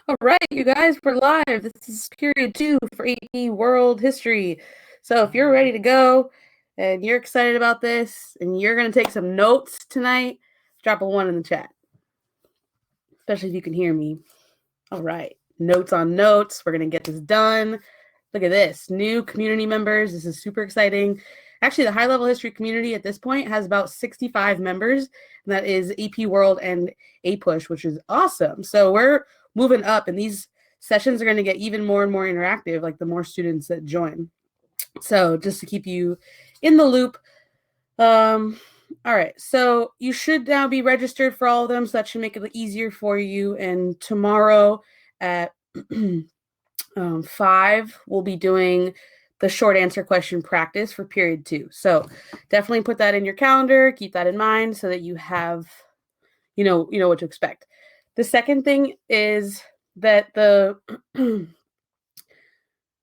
All right, you guys, we're live. This is period 2 for AP World History. So if you're ready to go and you're excited about this and you're going to take some notes tonight, drop a 1 in the chat, especially if you can hear me. All right, notes on notes. We're going to get this done. Look at this. New community members. This is super exciting. Actually, the high-level history community at this point has about 65 members. And that is AP World and APUSH, which is awesome. So we're moving up, and these sessions are going to get even more and more interactive, like the more students that join. So just to keep you in the loop. All right, so you should now be registered for all of them, so that should make it easier for you. And tomorrow at 5, we'll be doing the short answer question practice for period 2. So definitely put that in your calendar, keep that in mind so that you have, you know what to expect. The second thing is that the,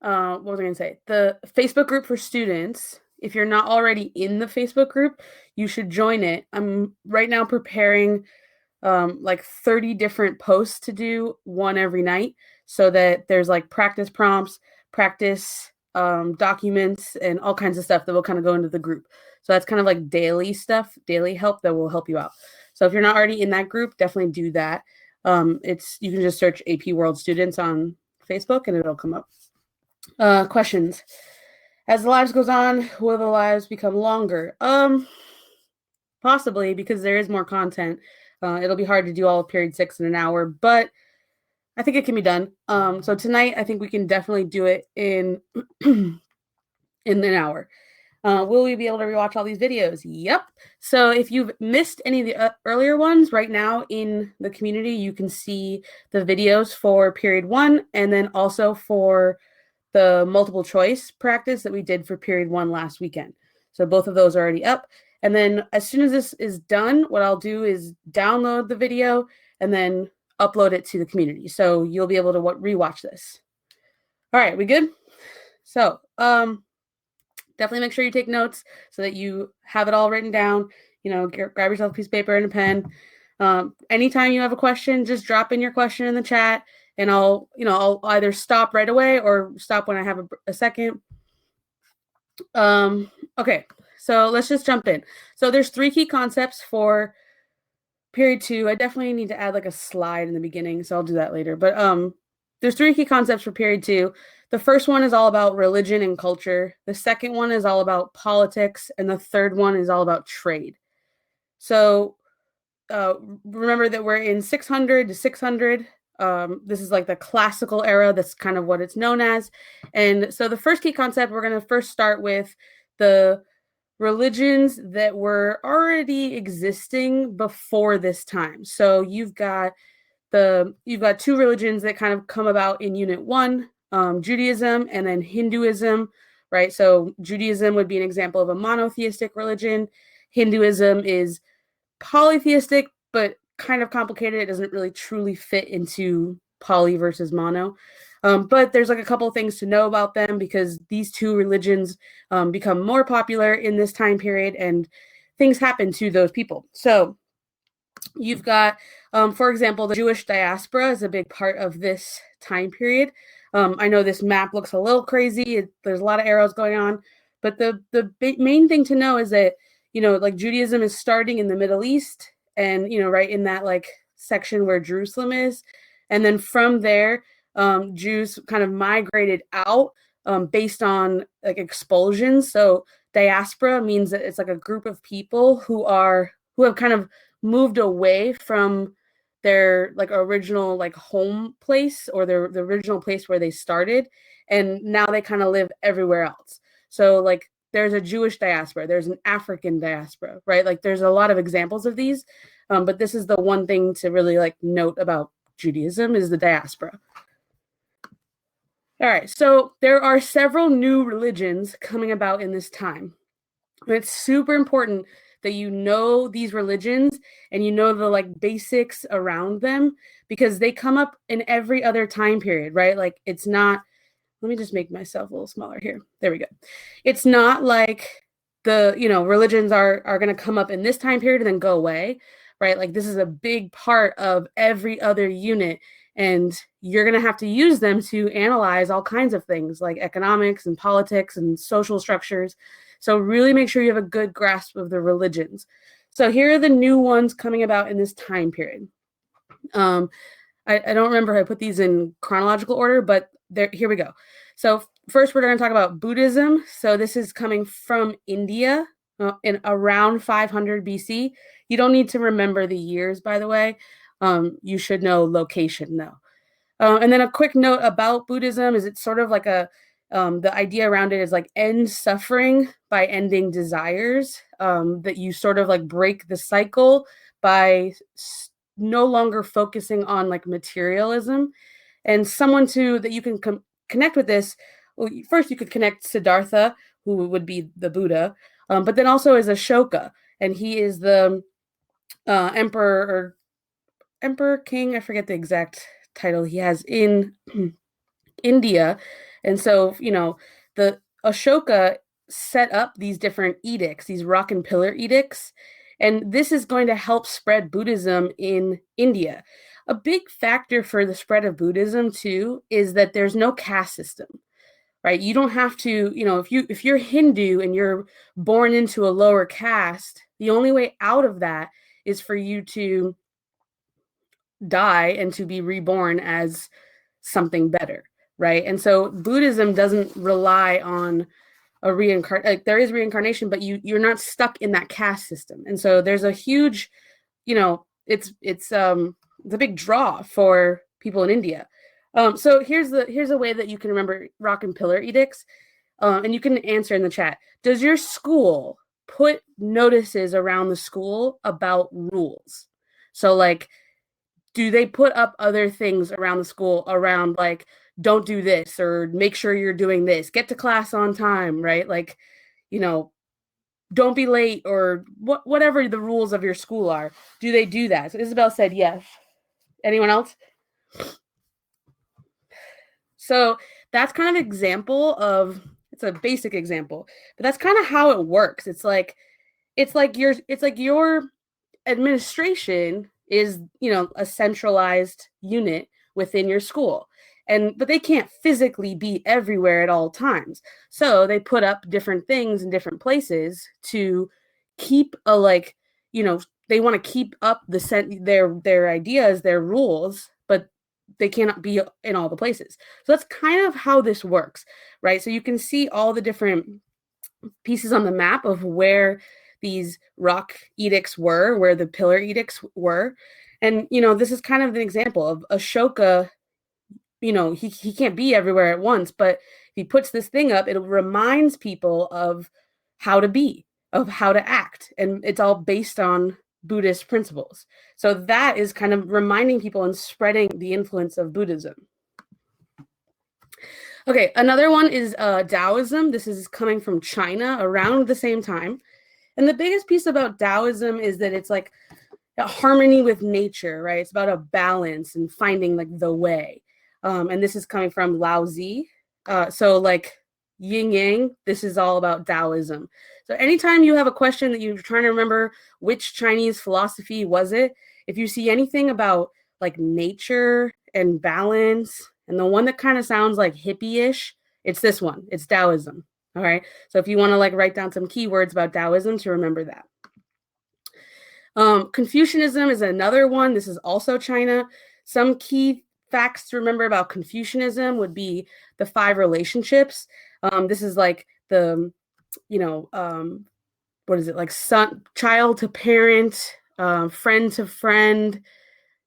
what was I going to say? The Facebook group for students, if you're not already in the Facebook group, you should join it. I'm right now preparing like 30 different posts to do, one every night, so that there's like practice prompts, practice documents, and all kinds of stuff that will kind of go into the group. So that's kind of like daily stuff, daily help that will help you out. So if you're not already in that group, definitely do that. You can just search AP World Students on Facebook and it'll come up. Questions. As the lives goes on, will the lives become longer? Possibly, because there is more content. It'll be hard to do all of period 6 in an hour, but I think it can be done. So tonight, I think we can definitely do it in in an hour. Will we be able to rewatch all these videos? Yep. So if you've missed any of the earlier ones, right now in the community, you can see the videos for period 1 and then also for the multiple choice practice that we did for period 1 last weekend. So both of those are already up. And then as soon as this is done, what I'll do is download the video and then upload it to the community. So you'll be able to rewatch this. All right, we good? So definitely make sure you take notes so that you have it all written down. Grab yourself a piece of paper and a pen. Anytime you have a question, just drop in your question in the chat and I'll either stop right away or stop when I have a second. Okay, so let's just jump in. So there's 3 key concepts for period 2. I definitely need to add like a slide in the beginning, so I'll do that later. But there's 3 key concepts for period 2. The first one is all about religion and culture. The second one is all about politics. And the third one is all about trade. So remember that we're in 600 to 600. This is like the classical era. That's kind of what it's known as. And so the first key concept, we're going to first start with the religions that were already existing before this time. So you've got 2 religions that kind of come about in Unit 1, Judaism and then Hinduism, right? So Judaism would be an example of a monotheistic religion. Hinduism is polytheistic, but kind of complicated. It doesn't really truly fit into poly versus mono. But there's like a couple of things to know about them because these 2 religions become more popular in this time period and things happen to those people. So you've got, for example, the Jewish diaspora is a big part of this time period. I know this map looks a little crazy. There's a lot of arrows going on, but the main thing to know is that, like Judaism is starting in the Middle East and, right in that like section where Jerusalem is. And then from there, Jews kind of migrated out based on like expulsions. So diaspora means that it's like a group of people who have kind of moved away from their like original like home place or the original place where they started, and now they kind of live everywhere else. So like there's a Jewish diaspora, there's an African diaspora, right? Like there's a lot of examples of these, but this is the one thing to really like note about Judaism is the diaspora. All right, so there are several new religions coming about in this time. And it's super important that you know these religions and you know the like basics around them because they come up in every other time period, right? Like it's not, let me just make myself a little smaller here. There we go. It's not like the, religions are going to come up in this time period and then go away, right? Like this is a big part of every other unit And you're going to have to use them to analyze all kinds of things like economics and politics and social structures. So really make sure you have a good grasp of the religions. So here are the new ones coming about in this time period. I don't remember if I put these in chronological order, but here we go. So first, we're going to talk about Buddhism. So this is coming from India in around 500 BC. You don't need to remember the years, by the way. You should know location, though. And then a quick note about Buddhism is it's sort of like the idea around it is like end suffering by ending desires, that you sort of like break the cycle by no longer focusing on like materialism. And someone that you can connect with this, well, first you could connect Siddhartha, who would be the Buddha, but then also is Ashoka, and he is the emperor king, I forget the exact title he has in India. And so, the Ashoka set up these different edicts, these rock and pillar edicts, and this is going to help spread Buddhism in India. A big factor for the spread of Buddhism too is that there's no caste system, right? You don't have to, if you're Hindu and you're born into a lower caste, the only way out of that is for you to die and to be reborn as something better, right? And so Buddhism doesn't rely on a like there is reincarnation, but you're not stuck in that caste system. And so there's a huge, it's a big draw for people in India. So here's a way that you can remember rock and pillar edicts, and you can answer in the chat. Does your school put notices around the school about rules? So like, do they put up other things around the school around like, don't do this, or make sure you're doing this, get to class on time, right? Like, don't be late, or whatever the rules of your school are. Do they do that? So Isabel said yes. Anyone else? So that's kind of example of, it's a basic example, but that's kind of how it works. It's like your administration is, a centralized unit within your school. But they can't physically be everywhere at all times. So they put up different things in different places to keep they want to keep up their ideas, their rules, but they cannot be in all the places. So that's kind of how this works, right? So you can see all the different pieces on the map of where these rock edicts were, where the pillar edicts were. And, this is kind of an example of Ashoka. He can't be everywhere at once, but if he puts this thing up, it reminds people of how to be, of how to act. And it's all based on Buddhist principles. So that is kind of reminding people and spreading the influence of Buddhism. Okay, another one is Daoism. This is coming from China around the same time. And the biggest piece about Daoism is that it's like a harmony with nature, right? It's about a balance and finding like the way. And this is coming from Lao Tzu. So like yin yang, this is all about Daoism. So anytime you have a question that you're trying to remember which Chinese philosophy was it, if you see anything about like nature and balance, and the one that kind of sounds like hippie-ish, it's this one. It's Daoism. All right. So if you want to like write down some keywords about Daoism to remember that. Confucianism is another one. This is also China. Some key facts to remember about Confucianism would be the 5 relationships. This is like the, what is it? Like child to parent, friend to friend.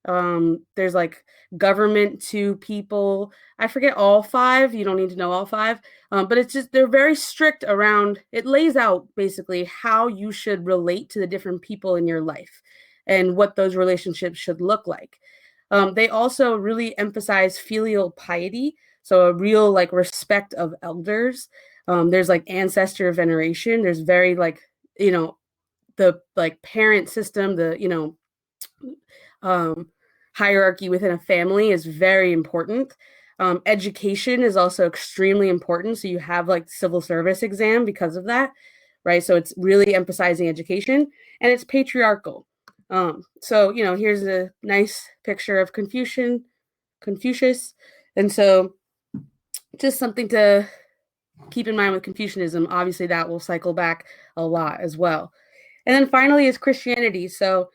There's like government to people. I forget all 5. You don't need to know all 5. But it's just, they're very strict around, it lays out basically how you should relate to the different people in your life and what those relationships should look like. They also really emphasize filial piety. So a real like respect of elders. There's like ancestor veneration. There's very like, the like parent system, the, hierarchy within a family is very important. Education is also extremely important. So you have like civil service exam because of that, right? So it's really emphasizing education, and it's patriarchal. So, here's a nice picture of Confucian Confucius. And so just something to keep in mind with Confucianism. Obviously, that will cycle back a lot as well. And then finally is Christianity. So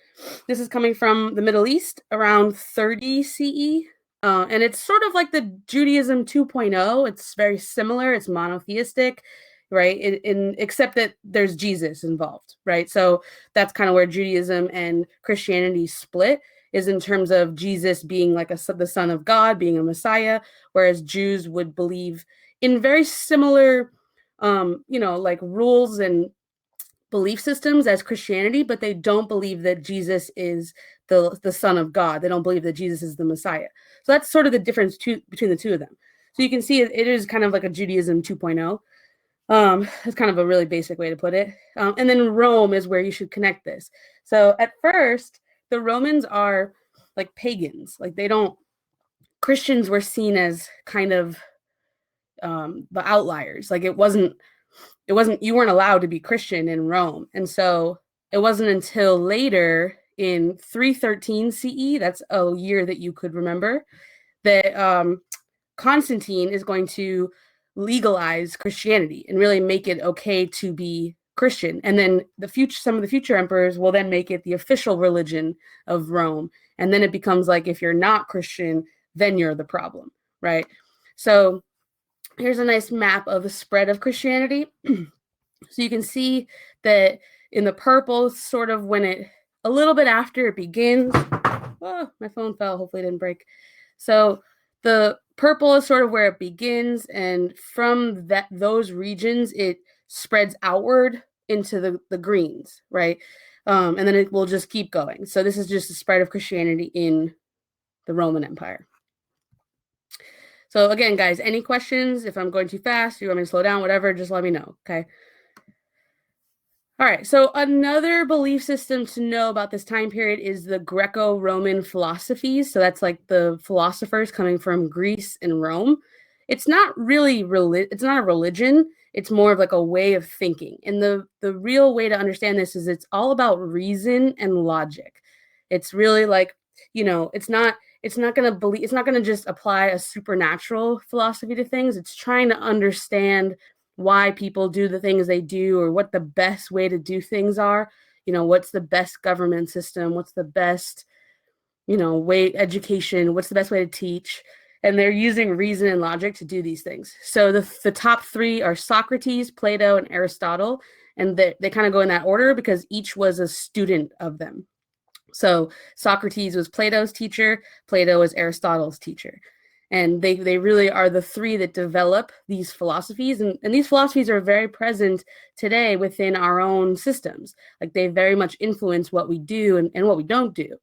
this is coming from the Middle East around 30 CE. And it's sort of like the Judaism 2.0. It's very similar. It's monotheistic, right? Except that there's Jesus involved, right? So that's kind of where Judaism and Christianity split, is in terms of Jesus being like the Son of God, being a Messiah, whereas Jews would believe in very similar, like rules and belief systems as Christianity, but they don't believe that Jesus is the Son of God. They don't believe that Jesus is the Messiah. So that's sort of the difference between the two of them. So you can see it is kind of like a Judaism 2.0. It's kind of a really basic way to put it. And then Rome is where you should connect this. So at first, the Romans are like pagans. Like Christians were seen as kind of the outliers. Like it wasn't, you weren't allowed to be Christian in Rome. And so it wasn't until later in 313 CE, that's a year that you could remember, that Constantine is going to legalize Christianity and really make it okay to be Christian. And then some of the future emperors will then make it the official religion of Rome. And then it becomes like, if you're not Christian, then you're the problem, right? So here's a nice map of the spread of Christianity. So you can see that in the purple, sort of a little bit after it begins. Oh, my phone fell. Hopefully it didn't break. So the purple is sort of where it begins. And from those regions, it spreads outward into the greens, right? And then it will just keep going. So this is just the spread of Christianity in the Roman Empire. So again, guys, any questions? If I'm going too fast, you want me to slow down, whatever, just let me know, okay? All right, so another belief system to know about this time period is the Greco-Roman Philosophies. So that's like the philosophers coming from Greece and Rome. It's not really it's not a religion. It's more of like a way of thinking. And the real way to understand this is it's all about reason and logic. It's really like, it's not going to just apply a supernatural philosophy to things. It's trying to understand why people do the things they do, or what the best way to do things are. What's the best government system? What's the best, way education? What's the best way to teach? And they're using reason and logic to do these things. So the top three are Socrates, Plato, and Aristotle. And they kind of go in that order because each was a student of them. So Socrates was Plato's teacher, Plato was Aristotle's teacher. And they really are the three that develop these philosophies. And these philosophies are very present today within our own systems. Like they very much influence what we do and what we don't do.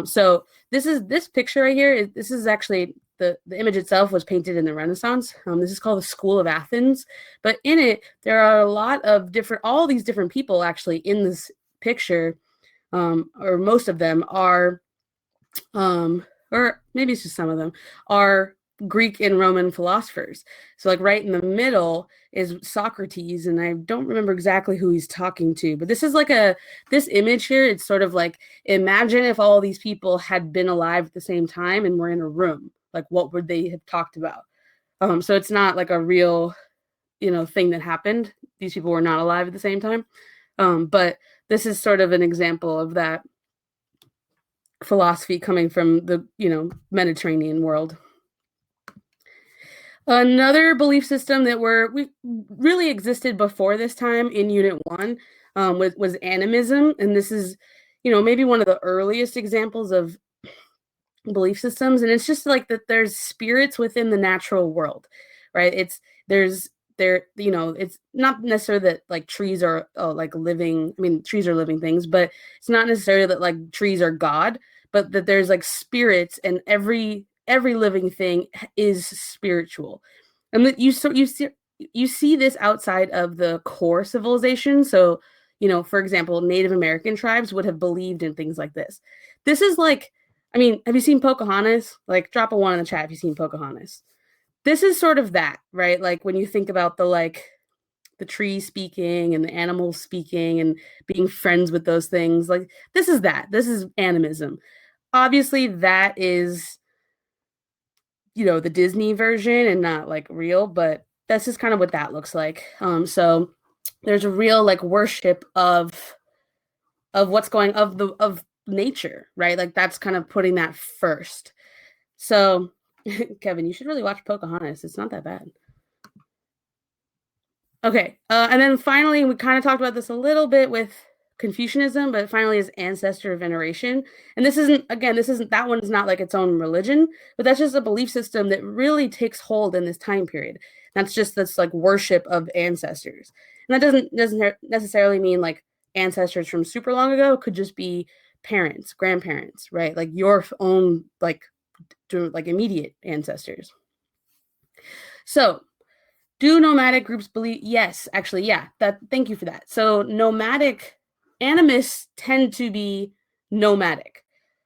So this picture right here, this is actually, the image itself was painted in the Renaissance. This is called the School of Athens. But in it, there are a lot of all these different people actually in this picture, or most of them are, or maybe it's just some of them, are Greek and Roman philosophers. So like right in the middle is Socrates, and I don't remember exactly who he's talking to, but this is like this image here, it's sort of like, imagine if all these people had been alive at the same time and were in a room, like what would they have talked about? So it's not like a real, thing that happened. These people were not alive at the same time. But this is sort of an example of that philosophy coming from the, Mediterranean world. Another belief system that we really existed before this time in Unit 1 was animism. And this is, maybe one of the earliest examples of belief systems. And it's just like that there's spirits within the natural world, right? It's not necessarily that like trees are like living, trees are living things, but it's not necessarily that like trees are God, but that there's like spirits, and every living thing is spiritual. And that you see this outside of the core civilization. So, for example, Native American tribes would have believed in things like this. This is like, have you seen Pocahontas? Like, drop a 1 in the chat if you've seen Pocahontas. This is sort of that, right? Like when you think about the tree speaking and the animals speaking and being friends with those things, like this is animism. Obviously that is the Disney version and not like real, but that's just kind of what that looks like. So there's a real like worship of what's going of nature, right? Like that's kind of putting that first. So Kevin, you should really watch Pocahontas. It's not that bad. Okay, and then finally, we kind of talked about this a little bit with Confucianism, but finally is Ancestor Veneration. And this isn't, again, that one's not like its own religion, but that's just a belief system that really takes hold in this time period. That's just this like worship of ancestors. And that doesn't necessarily mean like ancestors from super long ago. It could just be parents, grandparents, right? Like your own like immediate ancestors. So do nomadic groups believe? Yes, actually, yeah. Thank you for that. So nomadic animists tend to be nomadic.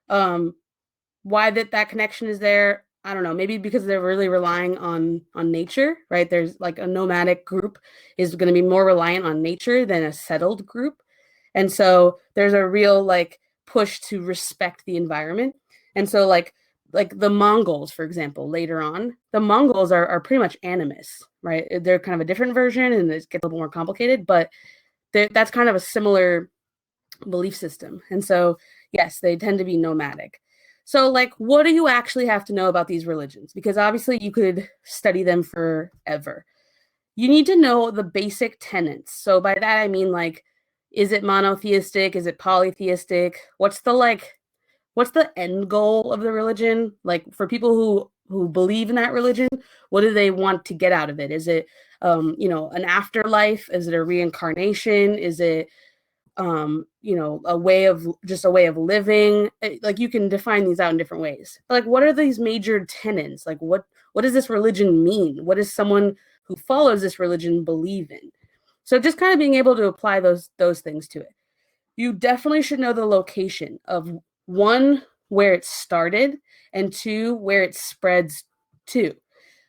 Why that connection is there? I don't know. Maybe because they're really relying on nature, right? There's like a nomadic group is going to be more reliant on nature than a settled group, and so there's a real like push to respect the environment, and so like the Mongols, for example, later on, the Mongols are pretty much animists, right? They're kind of a different version and it gets a little more complicated, but that's kind of a similar belief system. And so, yes, they tend to be nomadic. So, like, what do you actually have to know about these religions? Because obviously you could study them forever. You need to know the basic tenets. So by that, I mean, like, is it monotheistic? Is it polytheistic? What's the end goal of the religion? Like for people who believe in that religion, what do they want to get out of it? Is it an afterlife? Is it a reincarnation? Is it a way of living? Like you can define these out in different ways. Like what are these major tenets? Like what does this religion mean? What does someone who follows this religion believe in? So just kind of being able to apply those things to it. You definitely should know the location of one, where it started, and two, where it spreads to.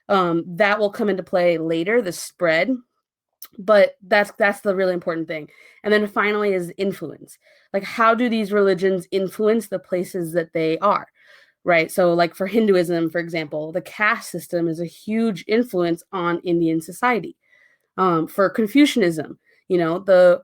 That will come into play later, the spread, but that's the really important thing. And then finally is influence. Like how do these religions influence the places that they are, right? So like for Hinduism, for example, the caste system is a huge influence on Indian society. For Confucianism, the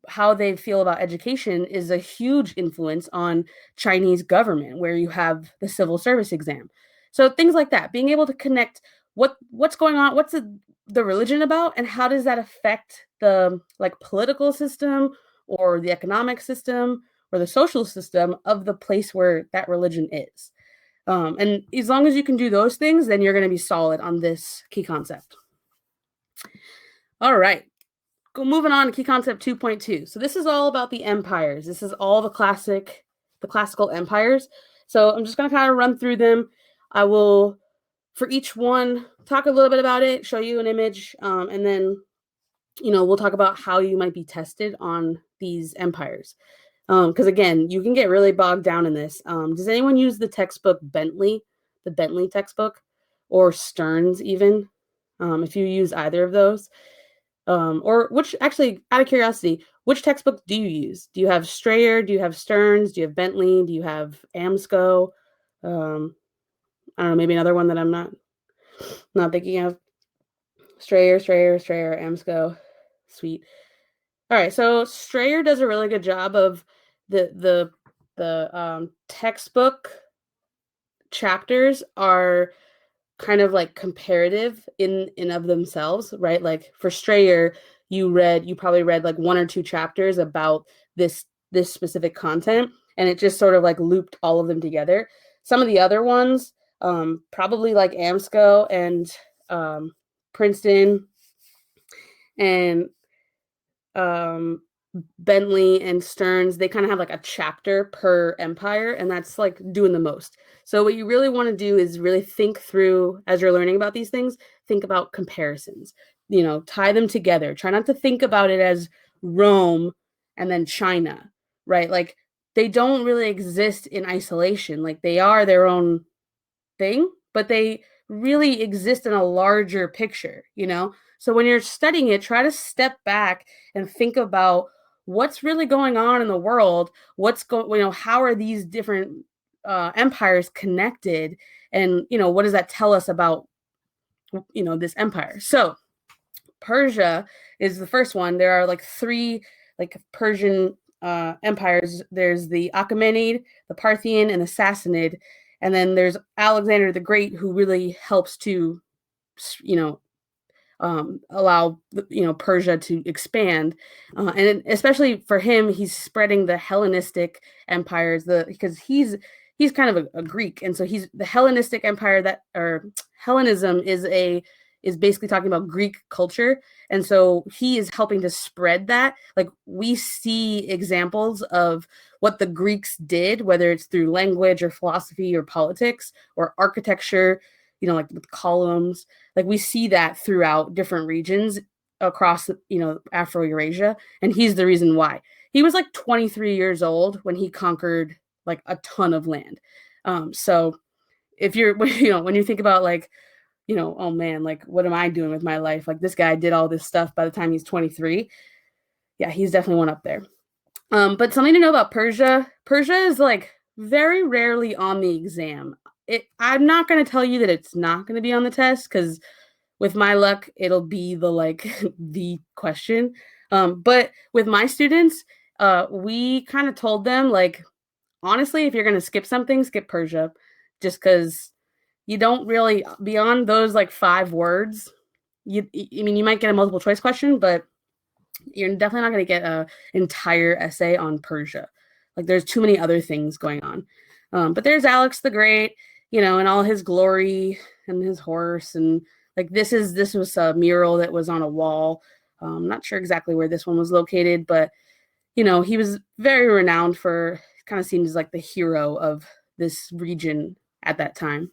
how they feel about education is a huge influence on Chinese government, where you have the civil service exam. So things like that, being able to connect what's going on, what's the religion about, and how does that affect the like political system or the economic system or the social system of the place where that religion is. And as long as you can do those things, then you're going to be solid on this key concept. All right. Moving on to key concept 2.2. So this is all about the empires. This is all the classical empires. So I'm just going to kind of run through them. I will, for each one, talk a little bit about it, show you an image, and then, we'll talk about how you might be tested on these empires. Because again, you can get really bogged down in this. Does anyone use the textbook Bentley, the Bentley textbook, or Stearns even? If you use either of those. Or which, actually, out of curiosity, which textbook do you use? Do you have Strayer? Do you have Stearns? Do you have Bentley? Do you have AMSCO? I don't know, maybe another one that I'm not thinking of. Strayer, AMSCO. Sweet. All right, so Strayer does a really good job of the textbook chapters are kind of like comparative in of themselves, right? Like for Strayer, you probably read like one or two chapters about this specific content, and it just sort of like looped all of them together. Some of the other ones, probably like AMSCO and Princeton and Bentley and Stearns, they kind of have like a chapter per empire, and that's like doing the most. So what you really want to do is really think through, as you're learning about these things, think about comparisons, tie them together. Try not to think about it as Rome and then China, right? Like they don't really exist in isolation. Like they are their own thing, but they really exist in a larger picture, So when you're studying it, try to step back and think about what's really going on in the world. How are these different empires connected, and what does that tell us about this empire? So Persia is the first one. There are like three like Persian empires. There's the Achaemenid, the Parthian, and the Sassanid, and then there's Alexander the Great, who really helps to allow Persia to expand, and especially for him, he's spreading the Hellenistic empires. Because he's kind of a Greek, and so he's the Hellenistic empire or Hellenism is basically talking about Greek culture, and so he is helping to spread that. Like we see examples of what the Greeks did, whether it's through language or philosophy or politics or architecture, like with columns. Like we see that throughout different regions across, Afro-Eurasia. And he's the reason why. He was like 23 years old when he conquered like a ton of land. So if you're, when you think about like, oh man, like what am I doing with my life? Like this guy did all this stuff by the time he's 23. Yeah, he's definitely one up there. But something to know about Persia is like very rarely on the exam. I'm not going to tell you that it's not going to be on the test, because with my luck, it'll be the question. But with my students, we kind of told them, like, honestly, if you're going to skip something, skip Persia, just because you don't really, beyond those like 5 words, you might get a multiple choice question, but you're definitely not going to get an entire essay on Persia. Like there's too many other things going on. But there's Alex the Great, and all his glory and his horse. And like this was a mural that was on a wall. I'm not sure exactly where this one was located, but he was very renowned for, kind of seems like the hero of this region at that time.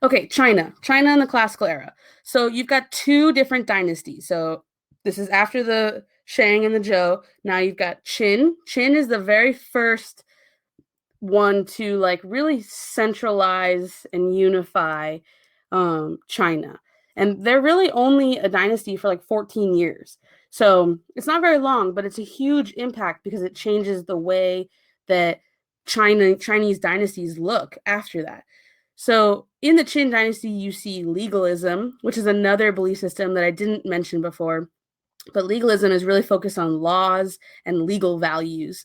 Okay, China in the classical era. So you've got 2 different dynasties. So this is after the Shang and the Zhou. Now you've got Qin. Qin is the very first one to like really centralize and unify China. And they're really only a dynasty for like 14 years. So it's not very long, but it's a huge impact because it changes the way that Chinese dynasties look after that. So in the Qin dynasty, you see legalism, which is another belief system that I didn't mention before. But legalism is really focused on laws and legal values.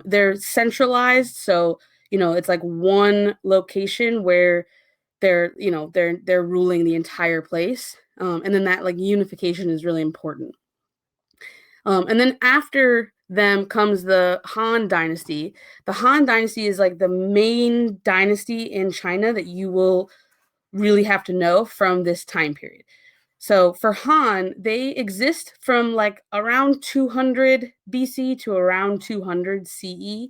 They're centralized, so it's like one location where they're ruling the entire place, and then that like unification is really important. And then after them comes the Han Dynasty. The Han Dynasty is like the main dynasty in China that you will really have to know from this time period. So for Han, they exist from like around 200 BC to around 200 CE.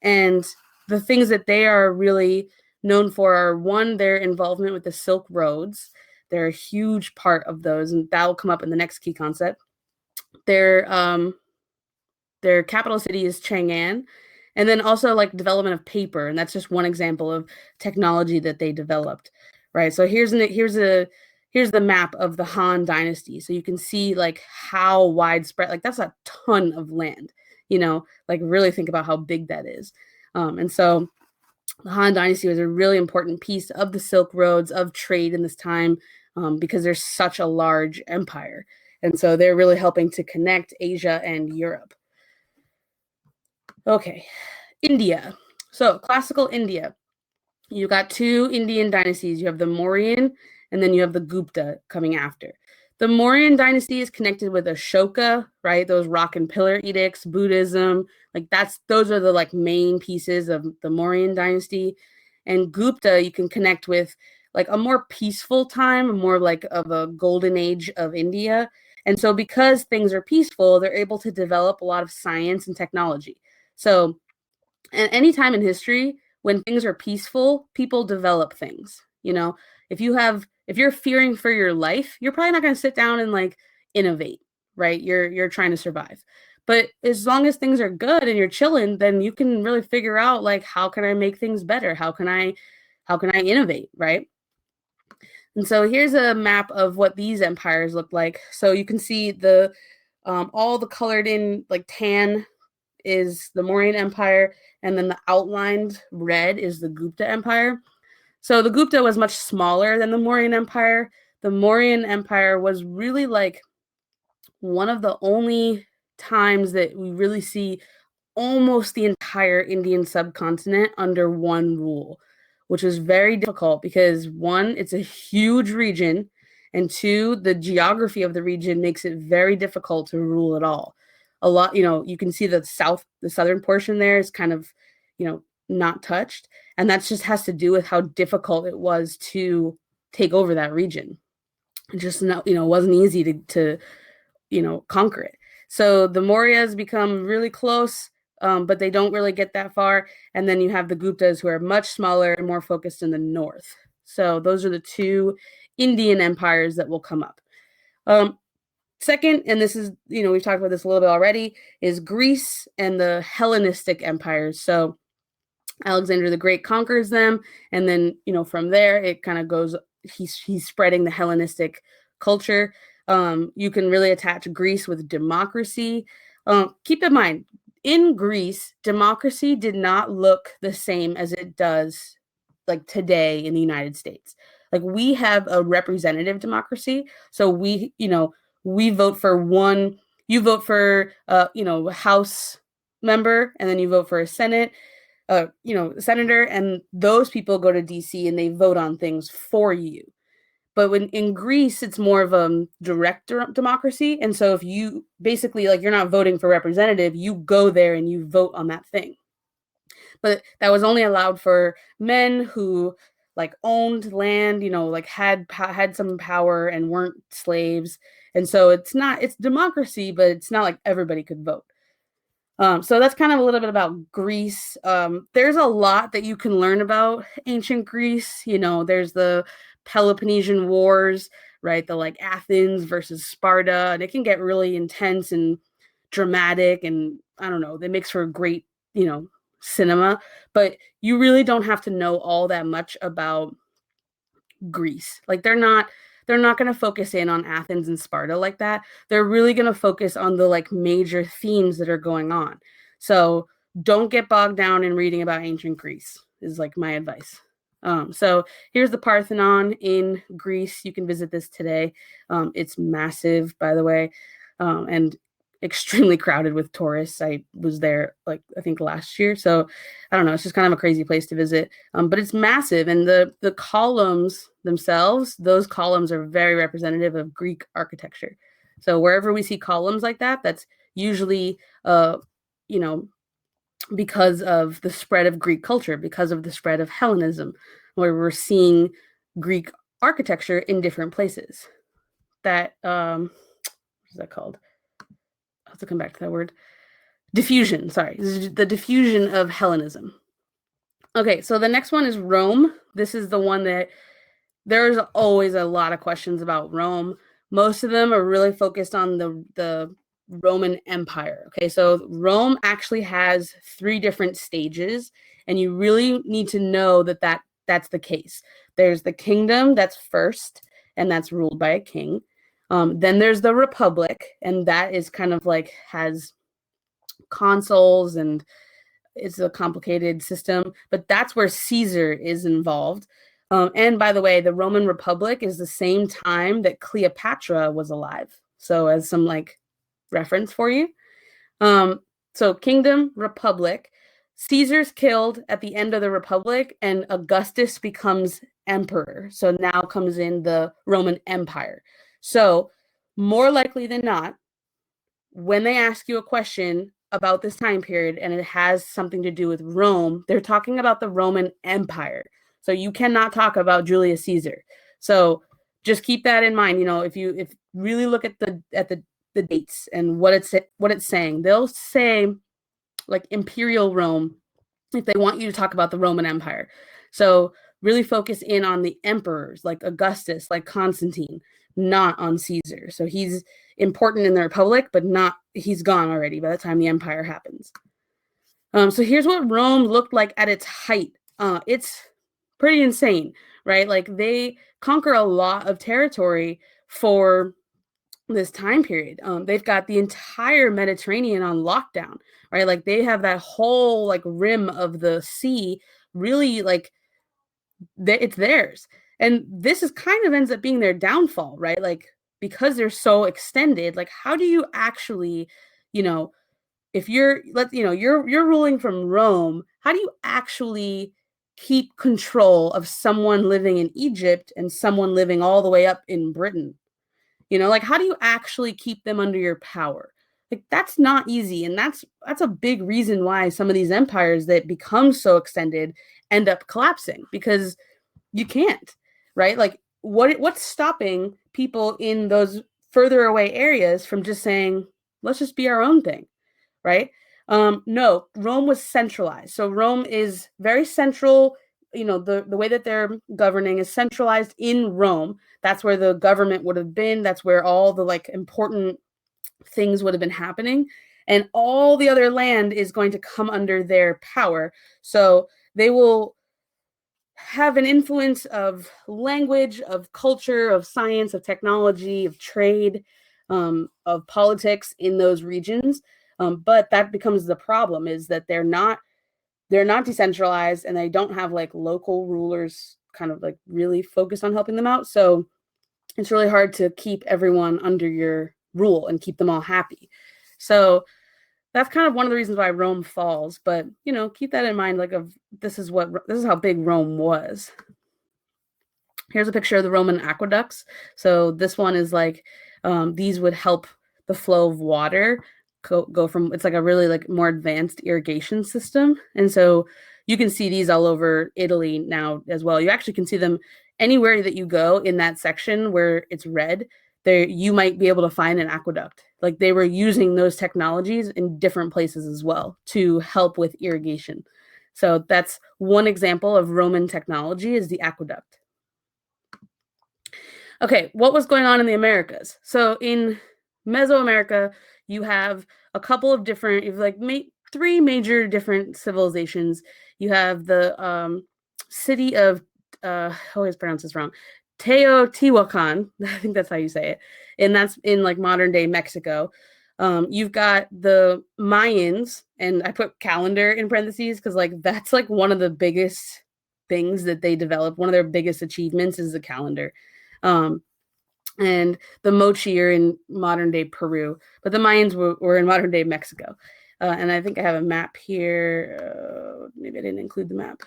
And the things that they are really known for are, one, their involvement with the Silk Roads. They're a huge part of those, and that will come up in the next key concept. Their capital city is Chang'an, and then also like development of paper, and that's just one example of technology that they developed, right? So here's the map of the Han Dynasty, so you can see like how widespread, like that's a ton of land, like really think about how big that is. And so the Han Dynasty was a really important piece of the Silk Roads, of trade in this time, because there's such a large empire. And so they're really helping to connect Asia and Europe. Okay, India. So classical India. You got 2 Indian dynasties. You have the Mauryan, and then you have the Gupta coming after. The Mauryan dynasty is connected with Ashoka, right? Those rock and pillar edicts, Buddhism, like those are the like main pieces of the Mauryan dynasty. And Gupta, you can connect with like a more peaceful time, more like of a golden age of India. And so because things are peaceful, they're able to develop a lot of science and technology. So at any time in history, when things are peaceful, people develop things. If you're fearing for your life, you're probably not going to sit down and like innovate, right? You're trying to survive. But as long as things are good and you're chilling, then you can really figure out like, how can I make things better? How can I innovate, right? And so here's a map of what these empires look like. So you can see all the colored in like tan is the Mauryan Empire, and then the outlined red is the Gupta Empire. So the Gupta was much smaller than the Mauryan Empire. The Mauryan Empire was really like one of the only times that we really see almost the entire Indian subcontinent under one rule, which is very difficult because one, it's a huge region, and two, the geography of the region makes it very difficult to rule at all. A lot, you can see the southern portion there is kind of, not touched, and that just has to do with how difficult it was to take over that region. It just, wasn't easy to conquer it. So the Mauryas become really close, but they don't really get that far. And then you have the Guptas, who are much smaller and more focused in the north. So those are the two Indian empires that will come up. Second, and this is, we've talked about this a little bit already, is Greece and the Hellenistic empires. So Alexander the Great conquers them, and then, from there it kind of goes, he's spreading the Hellenistic culture. You can really attach Greece with democracy. Keep in mind, in Greece, democracy did not look the same as it does like today in the United States. Like, we have a representative democracy. So we vote for one, you vote for, a House member, and then you vote for a Senate, senator, and those people go to DC and they vote on things for you. But when in Greece, it's more of a direct democracy. And so if you basically, like, you're not voting for representative, you go there and you vote on that thing. But that was only allowed for men who like owned land, like had some power and weren't slaves. And so it's democracy, but it's not like everybody could vote. So that's kind of a little bit about Greece. There's a lot that you can learn about ancient Greece. There's the Peloponnesian Wars, right? The like Athens versus Sparta, and it can get really intense and dramatic, and I don't know, it makes for a great, cinema. But you really don't have to know all that much about Greece. Like, they're not going to focus in on Athens and Sparta like that. They're really going to focus on the like major themes that are going on. So don't get bogged down in reading about ancient Greece is like my advice. So here's the Parthenon in Greece. You can visit this today. It's massive, by the way, and extremely crowded with tourists. I was there I think last year. So I don't know, it's just kind of a crazy place to visit. But it's massive, and the columns themselves, those columns are very representative of Greek architecture. So wherever we see columns like that, that's usually because of the spread of Greek culture, because of the spread of Hellenism, where we're seeing Greek architecture in different places. That what is that called? I have to come back to that word. Diffusion, sorry. The diffusion of Hellenism. Okay, so the next one is Rome. This is the one that there's always a lot of questions about Rome. Most of them are really focused on the Roman Empire. Okay, so Rome actually has 3 different stages, and you really need to know that's the case. There's the kingdom, that's first, and that's ruled by a king. Then there's the republic, and that is kind of like has consuls, and it's a complicated system, but that's where Caesar is involved. And by the way, the Roman Republic is the same time that Cleopatra was alive. So as some like reference for you. So kingdom, republic, Caesar's killed at the end of the republic, and Augustus becomes emperor. So now comes in the Roman Empire. So more likely than not, when they ask you a question about this time period and it has something to do with Rome, they're talking about the Roman Empire. So you cannot talk about Julius Caesar. So just keep that in mind. If really look at the dates and what it's saying, they'll say like imperial Rome if they want you to talk about the Roman Empire. So really focus in on the emperors like Augustus, like Constantine, not on Caesar. So he's important in the Republic, but he's gone already by the time the empire happens. So here's what Rome looked like at its height. It's pretty insane, right? Like, they conquer a lot of territory for this time period. They've got the entire Mediterranean on lockdown, right? Like they have that whole like rim of the sea really like it's theirs. And this is kind of ends up being their downfall, right? Like because they're so extended, like how do you actually, you know, if you're ruling from Rome, how do you actually keep control of someone living in Egypt and someone living all the way up in Britain? Like how do you actually keep them under your power? Like that's not easy, and that's a big reason why some of these empires that become so extended end up collapsing because you can't, right? Like what's stopping people in those further away areas from just saying, let's just be our own thing, right? No, Rome was centralized. So Rome is very central. The way that they're governing is centralized in Rome. That's where the government would have been. That's where all the like important things would have been happening. And all the other land is going to come under their power. So they will have an influence of language, of culture, of science, of technology, of trade, of politics in those regions. But that becomes the problem is that they're not decentralized and they don't have like local rulers kind of like really focused on helping them out. So it's really hard to keep everyone under your rule and keep them all happy. So that's kind of one of the reasons why Rome falls. But keep that in mind. Like, this is how big Rome was. Here's a picture of the Roman aqueducts. So this one is like these would help the flow of water go from. It's like a really like more advanced irrigation system, and so you can see these all over Italy now as well. You actually can see them anywhere that you go in that section where it's red. There you might be able to find an aqueduct. Like they were using those technologies in different places as well to help with irrigation. So that's one example of Roman technology is the aqueduct. Okay, what was going on in the Americas? So in Mesoamerica, you have a couple of different, you have like three major different civilizations. You have the city of, I always pronounce this wrong, Teotihuacan, I think that's how you say it, and that's in like modern day Mexico. You've got the Mayans, and I put calendar in parentheses because like that's like one of the biggest things that they developed. One of their biggest achievements is the calendar. And the Mochi are in modern day Peru, but the Mayans were in modern day Mexico. And I think I have a map here. Maybe I didn't include the map.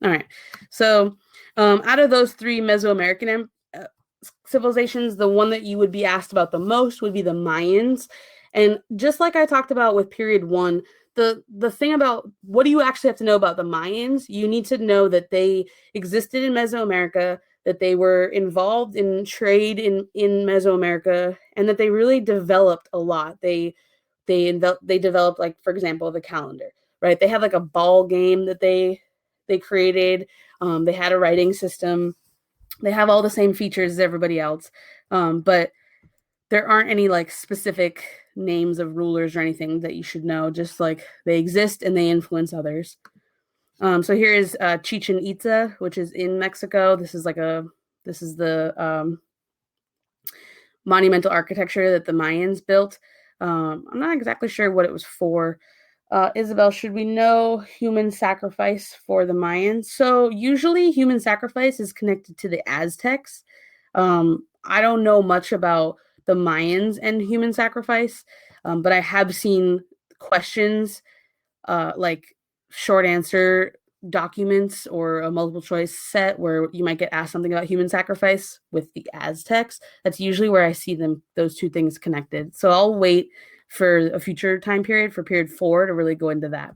All right. So out of those three Mesoamerican civilizations, the one that you would be asked about the most would be the Mayans. And just like I talked about with period one, the thing about what do you actually have to know about the Mayans? You need to know that they existed in Mesoamerica, that they were involved in trade in Mesoamerica, and that they really developed a lot. They developed, like, for example, the calendar, right? They had like a ball game that they created. They had a writing system. They have all the same features as everybody else, but there aren't any like specific names of rulers or anything that you should know. Just like they exist and they influence others. So here is Chichen Itza, which is in Mexico. This is the monumental architecture that the Mayans built. I'm not exactly sure what it was for. Isabel, should we know human sacrifice for the Mayans? So usually human sacrifice is connected to the Aztecs. I don't know much about the Mayans and human sacrifice, but I have seen questions like short answer documents or a multiple choice set where you might get asked something about human sacrifice with the Aztecs. That's usually where I see those two things connected. So I'll wait for a future time period, for period 4, to really go into that.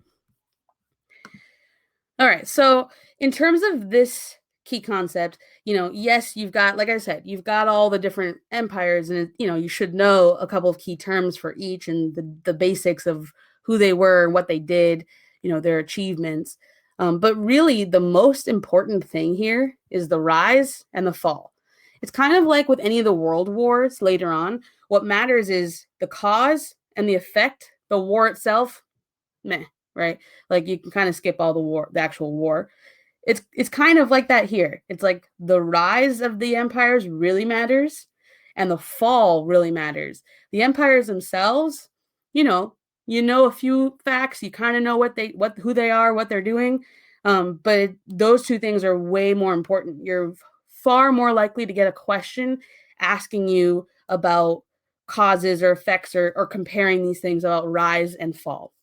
All right. So in terms of this key concept, yes, you've got, like I said, you've got all the different empires, and you should know a couple of key terms for each and the basics of who they were and what they did, their achievements. But really, the most important thing here is the rise and the fall. It's kind of like with any of the world wars later on. What matters is the cause and the effect. The war itself, meh, right? Like you can kind of skip all the actual war. It's kind of like that here. It's like the rise of the empires really matters, and the fall really matters. The empires themselves, you know, a few facts, you kind of know who they are, what they're doing. But those two things are way more important. You're far more likely to get a question asking you about causes or effects or comparing these things about rise and fall.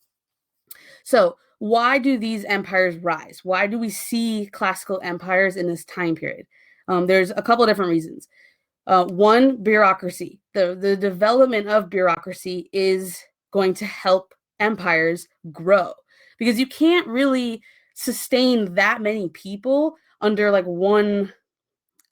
So why do these empires rise? Why do we see classical empires in this time period? There's a couple of different reasons. One, bureaucracy. The development of bureaucracy is going to help empires grow, because you can't really sustain that many people under like one,